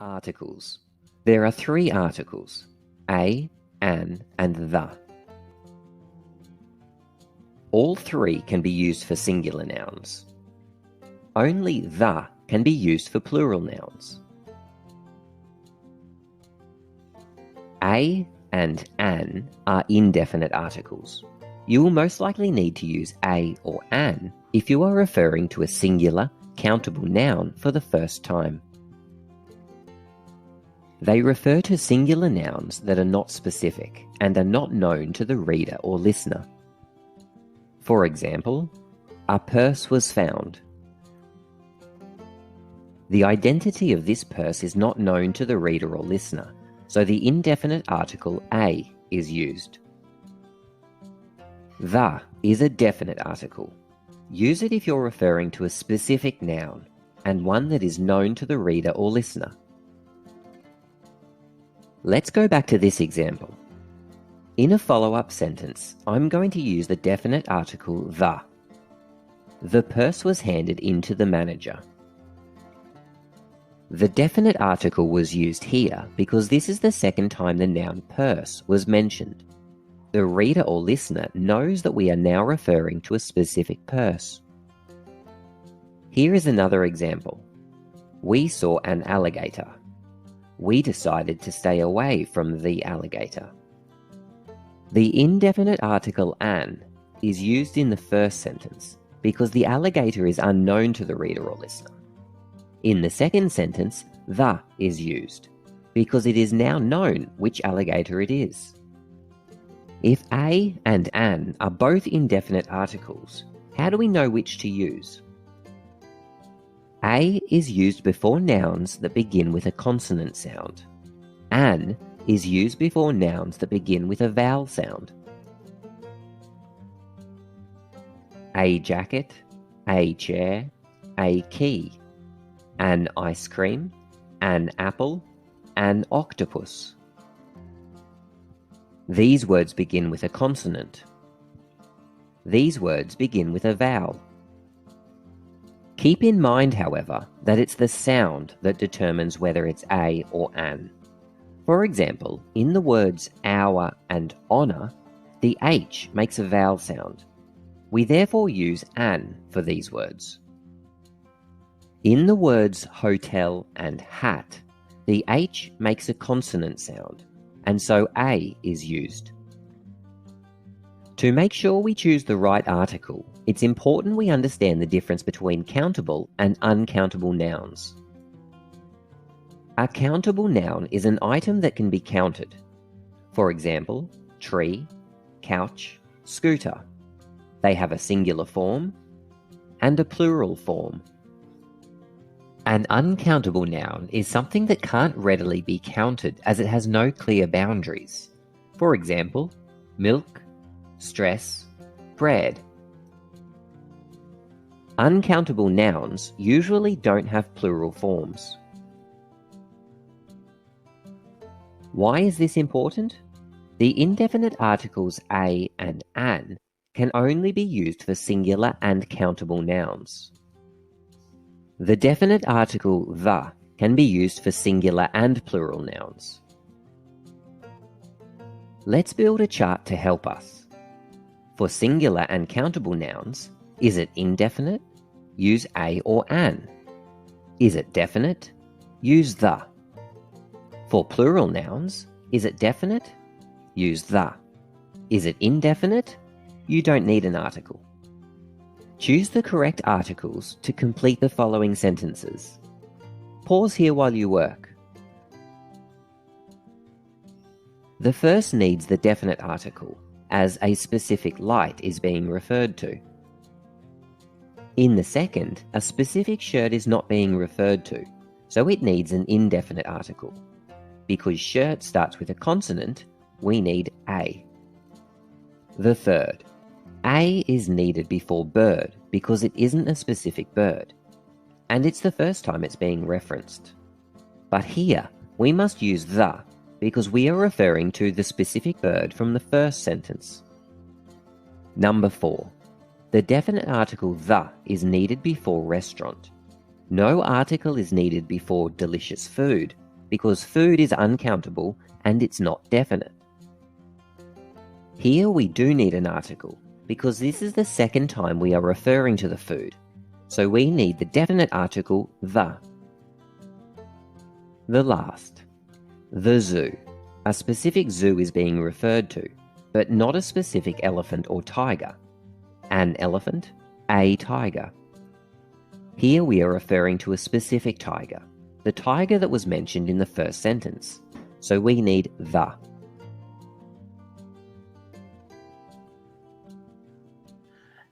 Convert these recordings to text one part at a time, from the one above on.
Articles. There are three articles: a, an, and the. All three can be used for singular nouns. Only the can be used for plural nouns. A and an are indefinite articles. You will most likely need to use a or an if you are referring to a singular, countable noun for the first time. They refer to singular nouns that are not specific and are not known to the reader or listener. For example, a purse was found. The identity of this purse is not known to the reader or listener, so the indefinite article a is used. The is a definite article. Use it if you're referring to a specific noun and one that is known to the reader or listener. Let's go back to this example. In a follow-up sentence, I'm going to use the definite article the. The purse was handed in to the manager. The definite article was used here because this is the second time the noun purse was mentioned. The reader or listener knows that we are now referring to a specific purse. Here is another example. We saw an alligator. We decided to stay away from the alligator. The indefinite article an is used in the first sentence because the alligator is unknown to the reader or listener. In the second sentence, the is used because it is now known which alligator it is. If a and an are both indefinite articles, how do we know which to use? A is used before nouns that begin with a consonant sound. An is used before nouns that begin with a vowel sound. A jacket, a chair, a key, an ice cream, an apple, an octopus. These words begin with a consonant. These words begin with a vowel. Keep in mind, however, that it's the sound that determines whether it's a or an. For example, in the words our and honour, the H makes a vowel sound. We therefore use an for these words. In the words hotel and hat, the H makes a consonant sound, and so a is used. To make sure we choose the right article, it's important we understand the difference between countable and uncountable nouns. A countable noun is an item that can be counted. For example, tree, couch, scooter. They have a singular form and a plural form. An uncountable noun is something that can't readily be counted as it has no clear boundaries. For example, milk, stress, bread. Uncountable nouns usually don't have plural forms. Why is this important? The indefinite articles a and an can only be used for singular and countable nouns. The definite article the can be used for singular and plural nouns. Let's build a chart to help us. For singular and countable nouns, is it indefinite? Use a or an. Is it definite? Use the. For plural nouns, is it definite? Use the. Is it indefinite? You don't need an article. Choose the correct articles to complete the following sentences. Pause here while you work. The first needs the definite article, as a specific light is being referred to. In the second, a specific shirt is not being referred to, so it needs an indefinite article. Because shirt starts with a consonant, we need a. The third, a is needed before bird because it isn't a specific bird, and it's the first time it's being referenced. But here, we must use the because we are referring to the specific bird from the first sentence. Number 4. The definite article the is needed before restaurant. No article is needed before delicious food, because food is uncountable and it's not definite. Here we do need an article because this is the second time we are referring to the food, so we need the definite article the. The last. The zoo. A specific zoo is being referred to, but not a specific elephant or tiger. An elephant, a tiger. Here we are referring to a specific tiger, the tiger that was mentioned in the first sentence, so we need the.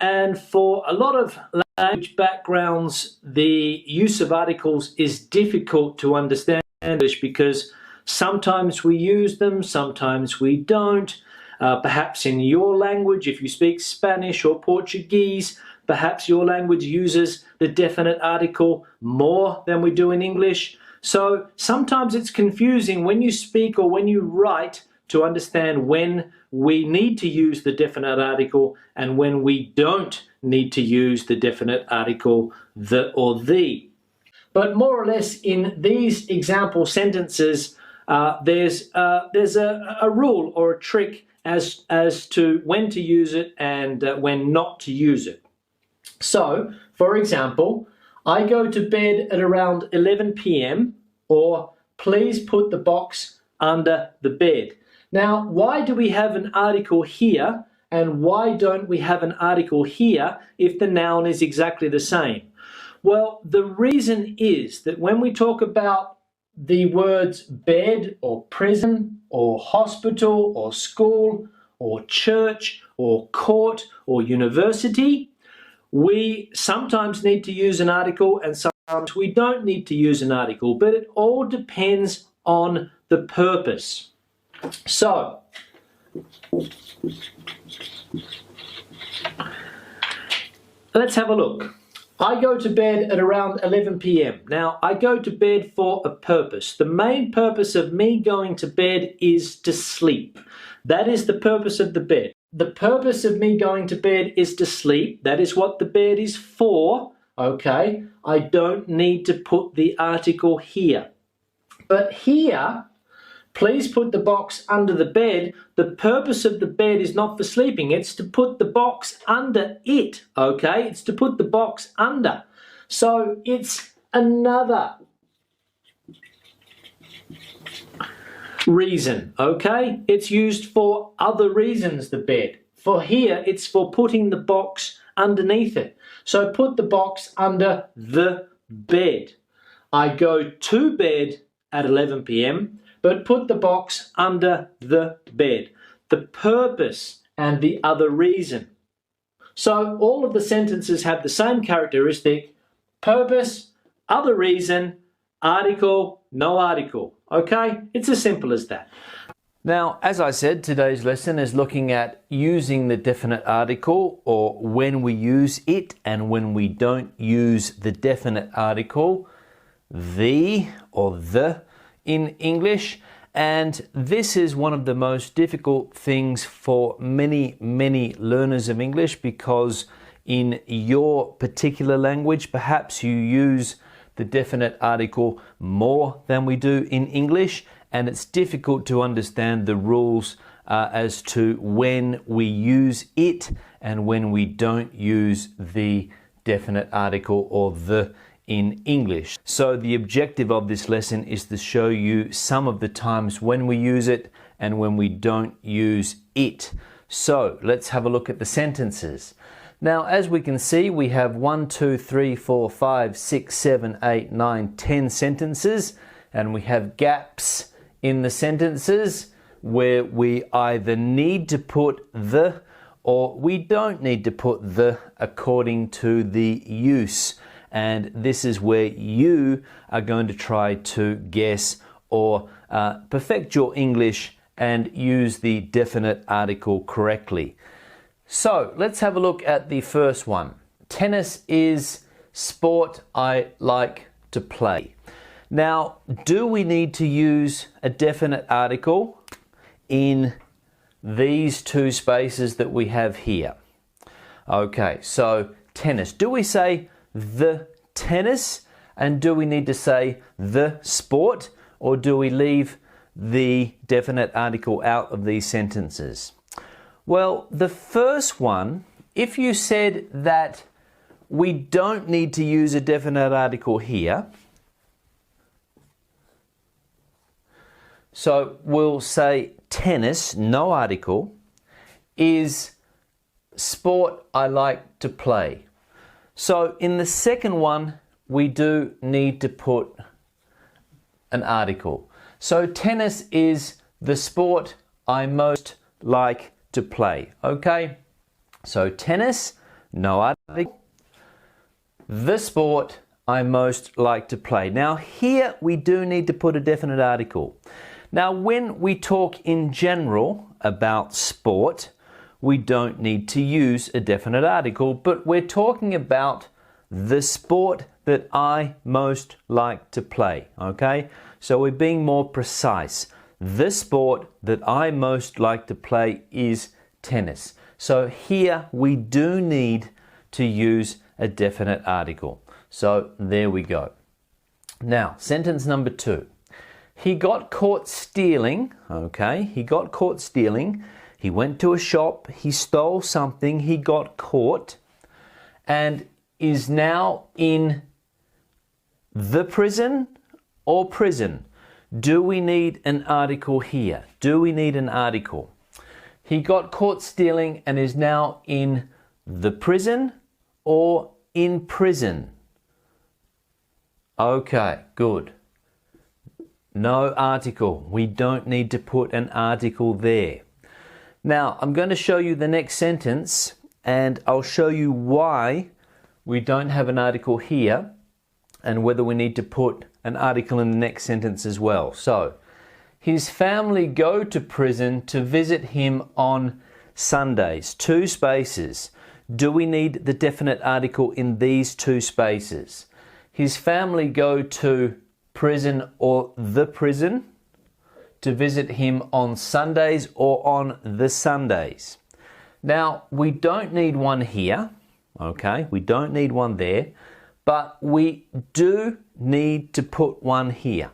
And for a lot of language backgrounds, the use of articles is difficult to understand in English because sometimes we use them, sometimes we don't. Perhaps in your language, if you speak Spanish or Portuguese, perhaps your language uses the definite article more than we do in English. So sometimes it's confusing when you speak or when you write to understand when we need to use the definite article and when we don't need to use the definite article the or the. But more or less in these example sentences, there's a rule or a trick as to when to use it and when not to use it. So, for example, I go to bed at around 11 p.m. or please put the box under the bed. Now, why do we have an article here and why don't we have an article here if the noun is exactly the same? Well, the reason is that when we talk about the words bed or prison or hospital or school or church or court or university, we sometimes need to use an article and sometimes we don't need to use an article, but it all depends on the purpose. So, let's have a look. I go to bed at around 11 p.m. Now, I go to bed for a purpose. The main purpose of me going to bed is to sleep. That is the purpose of the bed. The purpose of me going to bed is to sleep. That is what the bed is for. Okay, I don't need to put the article here. But here, please put the box under the bed. The purpose of the bed is not for sleeping. It's to put the box under it, okay? It's to put the box under. So it's another reason, okay? It's used for other reasons, the bed. For here, it's for putting the box underneath it. So put the box under the bed. I go to bed at 11 p.m., but put the box under the bed. The purpose and the other reason. So all of the sentences have the same characteristic: purpose, other reason, article, no article. Okay? It's as simple as that. Now, as I said, today's lesson is looking at using the definite article, or when we use it and when we don't use the definite article, the or the in English. And this is one of the most difficult things for many learners of English, because in your particular language, perhaps you use the definite article more than we do in English, and it's difficult to understand the rules as to when we use it and when we don't use the definite article or the in English. So the objective of this lesson is to show you some of the times when we use it and when we don't use it. So let's have a look at the sentences. Now, as we can see, we have 1, 2, 3, 4, 5, 6, 7, 8, 9, 10 sentences, and we have gaps in the sentences where we either need to put the or we don't need to put the according to the use. And this is where you are going to try to guess or perfect your English and use the definite article correctly. So let's have a look at the first one. Tennis is sport I like to play. Now, do we need to use a definite article in these two spaces that we have here? Okay, so tennis. Do we say the tennis, and do we need to say the sport, or do we leave the definite article out of these sentences? Well, the first one, if you said that we don't need to use a definite article here, so we'll say tennis, no article, is sport I like to play. So in the second one, we do need to put an article. So tennis is the sport I most like to play. Okay? So tennis, no article, the sport I most like to play. Now here we do need to put a definite article. Now when we talk in general about sport, we don't need to use a definite article, but we're talking about the sport that I most like to play, okay? So we're being more precise. The sport that I most like to play is tennis. So here we do need to use a definite article. So there we go. Now, sentence number 2. He got caught stealing, okay? He got caught stealing. He went to a shop, he stole something, he got caught, and is now in the prison or prison. Do we need an article here? Do we need an article? He got caught stealing and is now in the prison or in prison? Okay, good. No article. We don't need to put an article there. Now, I'm going to show you the next sentence and I'll show you why we don't have an article here and whether we need to put an article in the next sentence as well. So, his family go to prison to visit him on Sundays. 2 spaces. Do we need the definite article in these 2 spaces? His family go to prison or the prison to visit him on Sundays or on the Sundays. Now, we don't need one here, okay? We don't need one there, but we do need to put one here.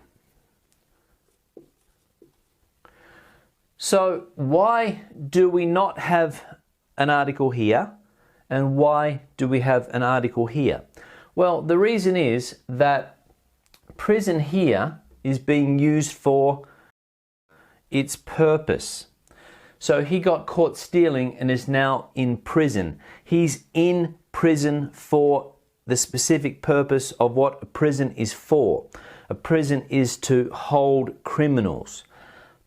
So, why do we not have an article here? And why do we have an article here? Well, the reason is that prison here is being used for its purpose. So he got caught stealing and is now in prison. He's in prison for the specific purpose of what a prison is for. A prison is to hold criminals.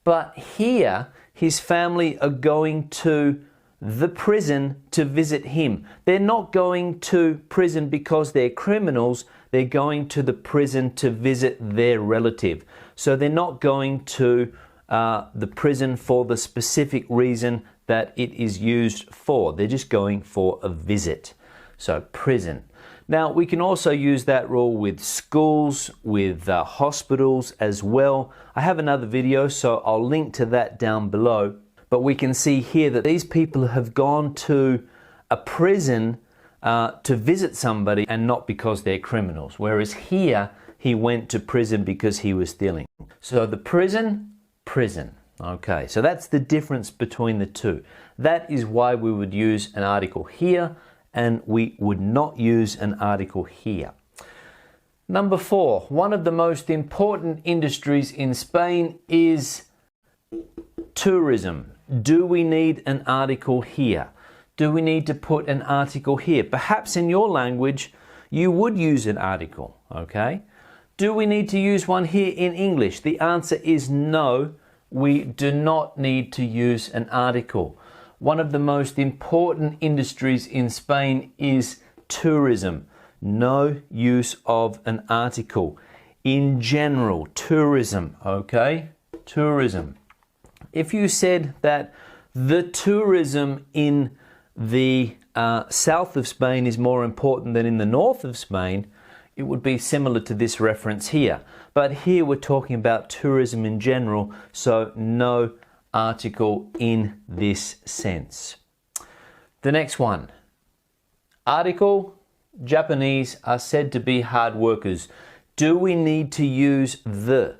But here, his family are going to the prison to visit him. They're not going to prison because they're criminals. They're going to the prison to visit their relative. So they're not going to the prison for the specific reason that it is used for. They're just going for a visit. So prison. Now we can also use that rule with schools, with hospitals as well. I have another video, so I'll link to that down below. But we can see here that these people have gone to a prison to visit somebody and not because they're criminals. Whereas here, he went to prison because he was stealing. So the prison, prison. Okay, so that's the difference between the two. That is why we would use an article here and we would not use an article here. Number 4, one of the most important industries in Spain is tourism. Do we need an article here? Do we need to put an article here? Perhaps in your language, you would use an article, okay? Do we need to use one here in English? The answer is no, we do not need to use an article. One of the most important industries in Spain is tourism. No use of an article. In general, tourism, okay? Tourism. If you said that the tourism in the south of Spain is more important than in the north of Spain, it would be similar to this reference here. But here we're talking about tourism in general, so no article in this sense. The next one. Article, Japanese are said to be hard workers. Do we need to use the?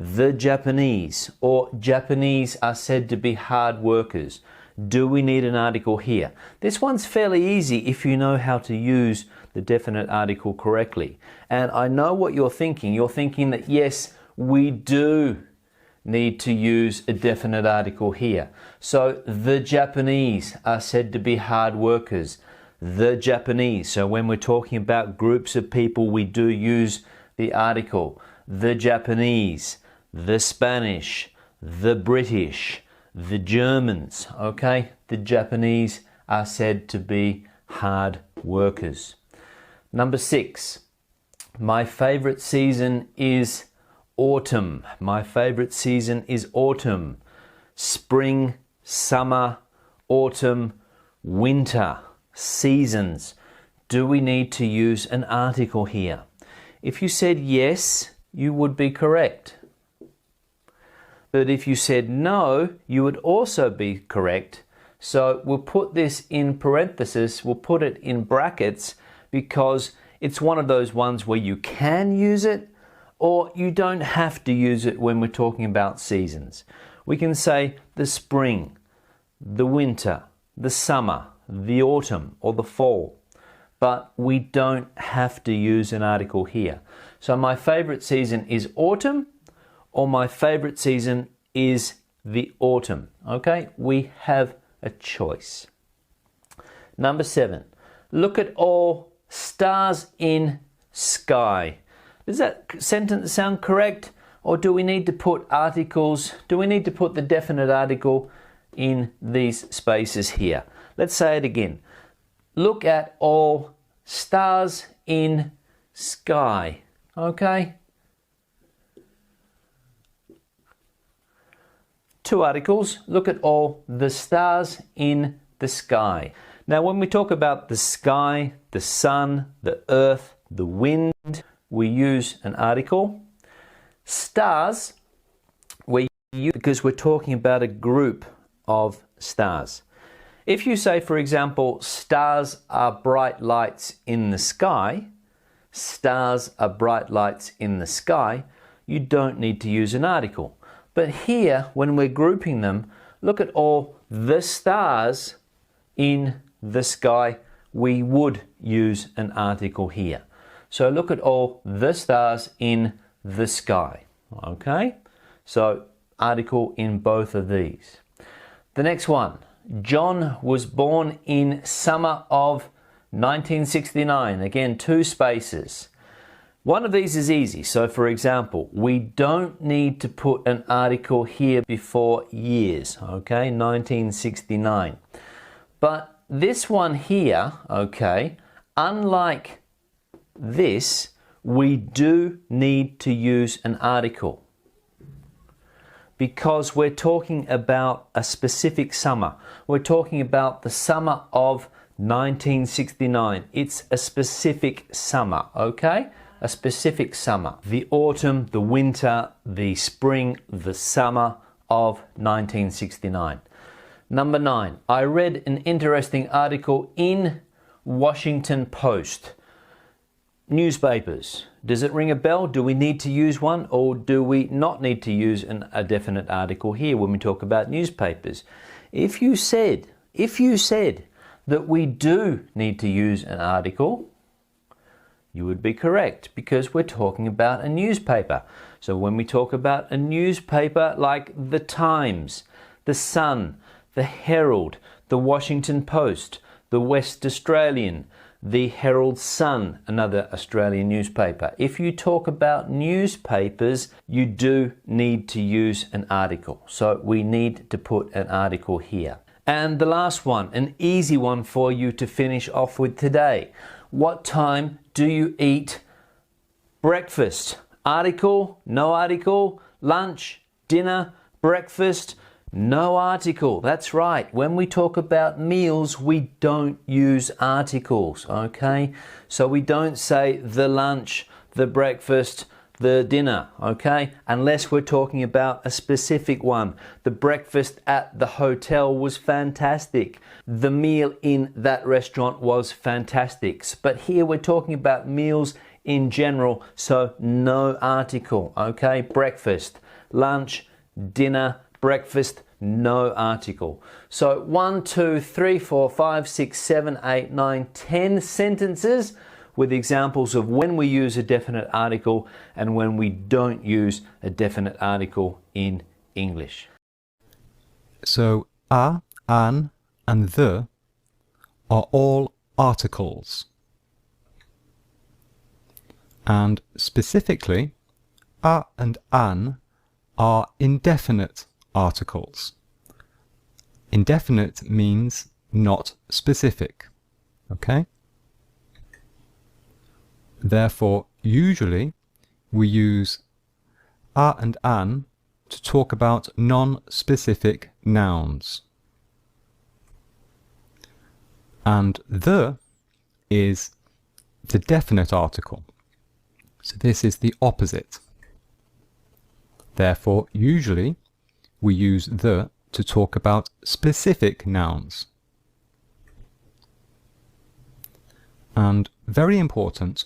the Japanese, or Japanese are said to be hard workers. Do we need an article here? This one's fairly easy if you know how to use the definite article correctly. And I know what you're thinking. You're thinking that yes, we do need to use a definite article here. So the Japanese are said to be hard workers. The Japanese. So when we're talking about groups of people, we do use the article. The Japanese, the Spanish, the British, the Germans, okay? The Japanese are said to be hard workers. Number 6, my favorite season is autumn. My favorite season is autumn. Spring, summer, autumn, winter, seasons. Do we need to use an article here? If you said yes, you would be correct. But if you said no, you would also be correct. So we'll put this in parentheses, we'll put it in brackets, because it's one of those ones where you can use it or you don't have to use it when we're talking about seasons. We can say the spring, the winter, the summer, the autumn, or the fall. But we don't have to use an article here. So my favorite season is autumn, or my favorite season is the autumn. Okay, we have a choice. Number 7, look at all stars in sky. Does that sentence sound correct? Or do we need to put articles, do we need to put the definite article in these spaces here? Let's say it again. Look at all stars in sky. Okay? 2 articles. Look at all the stars in the sky. Now, when we talk about the sky, the sun, the earth, the wind, we use an article. Stars, we use because we're talking about a group of stars. If you say, for example, stars are bright lights in the sky, stars are bright lights in the sky, you don't need to use an article. But here, when we're grouping them, look at all the stars in the sky, we would use an article here. So look at all the stars in the sky. Okay? So article in both of these. The next one. John was born in summer of 1969. Again, 2 spaces. One of these is easy. So for example, we don't need to put an article here before years. Okay, 1969. But this one here, okay, unlike this, we do need to use an article because we're talking about a specific summer. We're talking about the summer of 1969. It's a specific summer, okay? A specific summer. The autumn, the winter, the spring, the summer of 1969. Number 9, I read an interesting article in Washington Post. Newspapers. Does it ring a bell? Do we need to use one, or do we not need to use a definite article here when we talk about newspapers? If you said that we do need to use an article, you would be correct because we're talking about a newspaper. So when we talk about a newspaper like the Times, the Sun, the Herald, the Washington Post, the West Australian, the Herald Sun, another Australian newspaper. If you talk about newspapers, you do need to use an article. So we need to put an article here. And the last one, an easy one for you to finish off with today. What time do you eat breakfast? Article, no article, lunch, dinner, breakfast, no article. That's right. When we talk about meals, we don't use articles, okay? So we don't say the lunch, the breakfast, the dinner, okay? Unless we're talking about a specific one. The breakfast at the hotel was fantastic. The meal in that restaurant was fantastic. But here we're talking about meals in general, so no article, okay? Breakfast, lunch, dinner, breakfast, no article. So 1, 2, 3, 4, 5, 6, 7, 8, 9, 10 sentences with examples of when we use a definite article and when we don't use a definite article in English. So a, an, and the are all articles. And specifically, a and an are indefinite articles. Indefinite means not specific. Okay? Therefore, usually we use a and an to talk about non-specific nouns. And the is the definite article. So this is the opposite. Therefore, usually we use the to talk about specific nouns. And very important,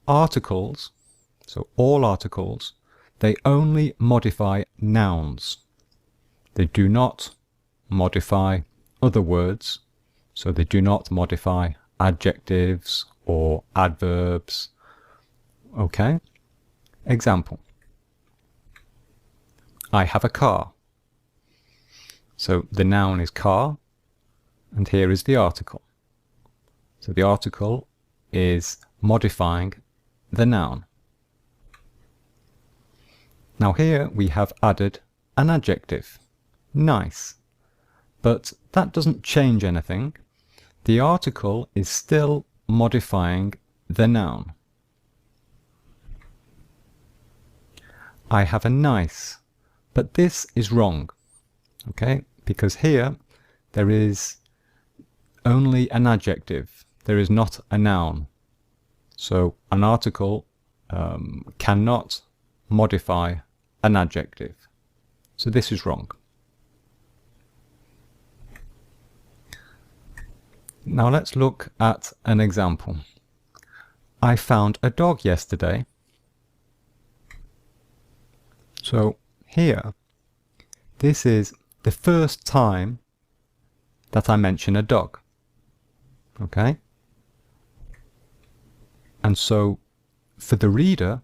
articles, so all articles, they only modify nouns. They do not modify other words, so they do not modify adjectives or adverbs. Okay? Example. I have a car. So the noun is car, and here is the article. So the article is modifying the noun. Now here we have added an adjective, nice, but that doesn't change anything. The article is still modifying the noun. I have a nice, but this is wrong, okay? Because here there is only an adjective, there is not a noun. So an article cannot modify an adjective. So this is wrong. Now let's look at an example. I found a dog yesterday. So here, this is the first time that I mention a dog. Okay? And so for the reader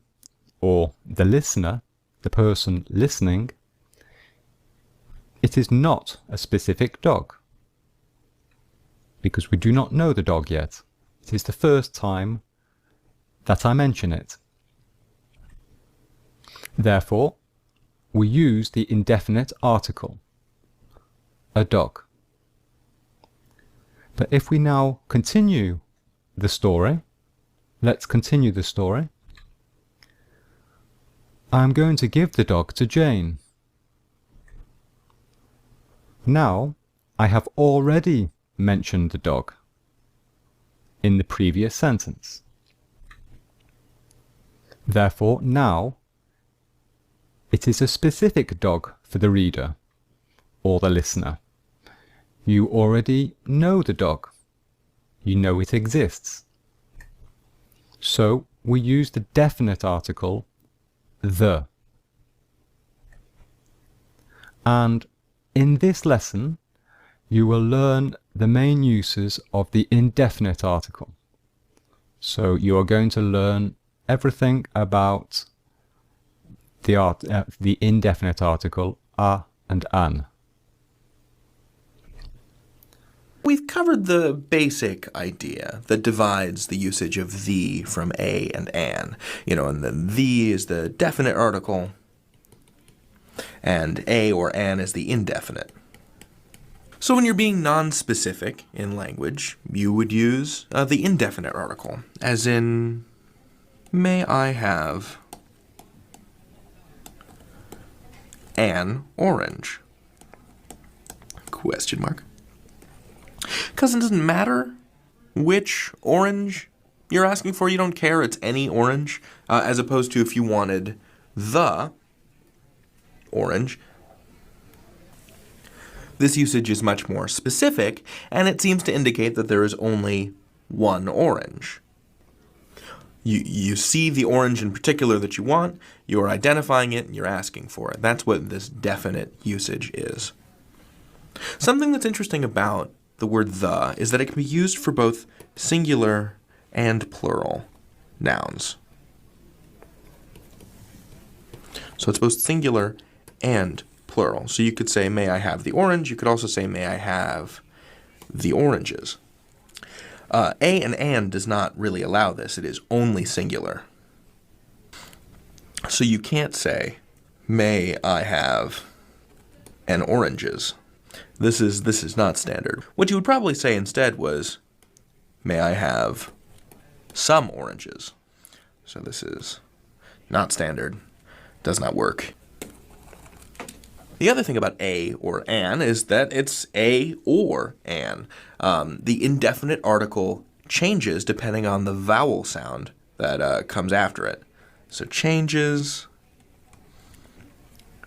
or the listener, the person listening, it is not a specific dog, because we do not know the dog yet. It is the first time that I mention it. Therefore, we use the indefinite article, a dog. But if we now continue the story, let's continue the story. I'm going to give the dog to Jane. Now, I have already mentioned the dog in the previous sentence. Therefore, now, it is a specific dog for the reader or the listener. You already know the dog. You know it exists. So, we use the definite article, the. And in this lesson, you will learn the main uses of the indefinite article. So you are going to learn everything about the indefinite article, a and an. We've covered the basic idea that divides the usage of the from a and an. And then the is the definite article, and a or an is the indefinite. So when you're being non-specific in language, you would use the indefinite article, as in, may I have an orange? Question mark. Because it doesn't matter which orange you're asking for. You don't care. It's any orange. As opposed to if you wanted the orange. This usage is much more specific, and it seems to indicate that there is only one orange. You see the orange in particular that you want, you're identifying it, and you're asking for it. That's what this definite usage is. Something that's interesting about the word the is that it can be used for both singular and plural nouns. So it's both singular and plural. So you could say, may I have the orange? You could also say, may I have the oranges? A and does not really allow this. It is only singular. So you can't say, may I have an oranges? This is not standard. What you would probably say instead was, may I have some oranges? So this is not standard. Does not work. The other thing about a or an is that it's a or an. The indefinite article changes depending on the vowel sound that comes after it. So changes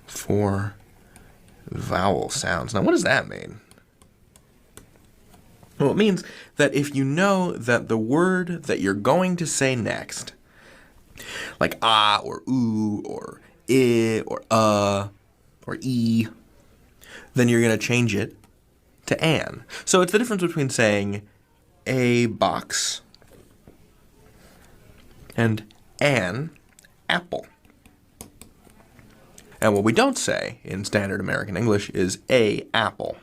for vowel sounds. Now, what does that mean? Well, it means that if you know that the word that you're going to say next, like ah or oo or I or e, then you're going to change it to an. So it's the difference between saying a box and an apple. And what we don't say in standard American English is a apple.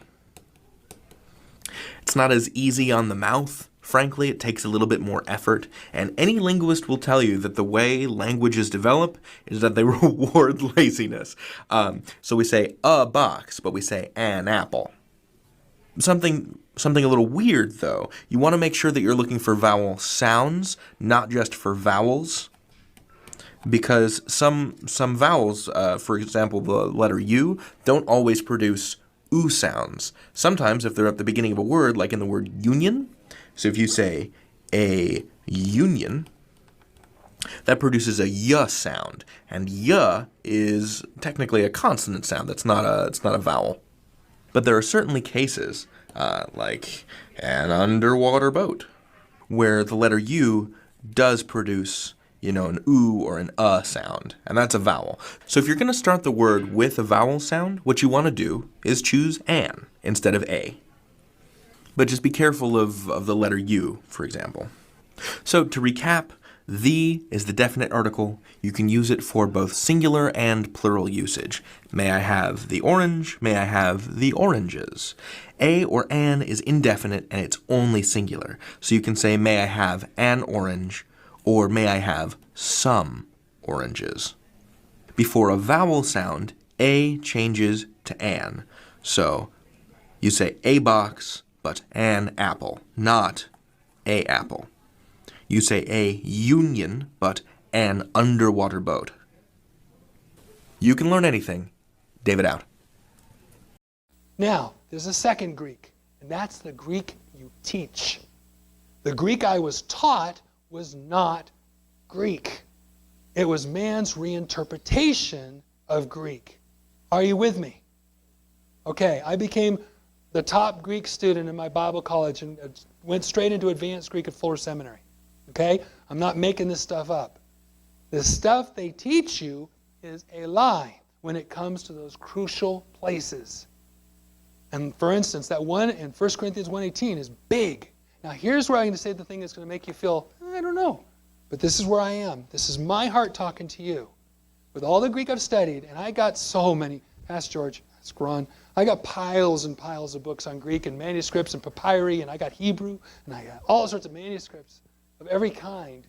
It's not as easy on the mouth. Frankly, it takes a little bit more effort, and any linguist will tell you that the way languages develop is that they reward laziness. So we say a box, but we say an apple. Something a little weird, though. You want to make sure that you're looking for vowel sounds, not just for vowels, because some vowels, for example, the letter U, don't always produce oo sounds. Sometimes, if they're at the beginning of a word, like in the word union, so if you say a union, that produces a y sound, and y is technically a consonant sound. It's not a vowel. But there are certainly cases, like an underwater boat, where the letter U does produce, an oo or an sound, and that's a vowel. So if you're going to start the word with a vowel sound, what you want to do is choose an instead of a. But just be careful of the letter U, for example. So to recap, the is the definite article. You can use it for both singular and plural usage. May I have the orange? May I have the oranges? A or an is indefinite and it's only singular. So you can say, may I have an orange? Or may I have some oranges? Before a vowel sound, a changes to an. So you say a box, but an apple, not a apple. You say a union, but an underwater boat. You can learn anything. David out. Now, there's a second Greek, and that's the Greek you teach. The Greek I was taught was not Greek. It was man's reinterpretation of Greek. Are you with me? Okay, I became the top Greek student in my Bible college and went straight into advanced Greek at Fuller Seminary. Okay? I'm not making this stuff up. The stuff they teach you is a lie when it comes to those crucial places. And for instance, that one in 1 Corinthians 1:18 is big. Now here's where I'm going to say the thing that's going to make you feel, I don't know. But this is where I am. This is my heart talking to you. With all the Greek I've studied, and I got so many, ask George, ask Ron, I got piles and piles of books on Greek and manuscripts and papyri, and I got Hebrew, and I got all sorts of manuscripts of every kind.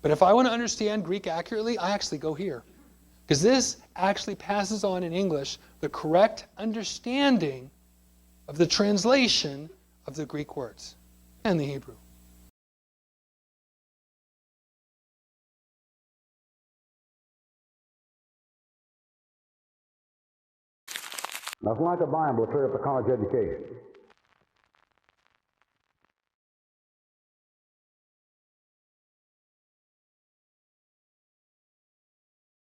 But if I want to understand Greek accurately, I actually go here. Because this actually passes on in English the correct understanding of the translation of the Greek words and the Hebrew. Nothing like a Bible to clear up a college education.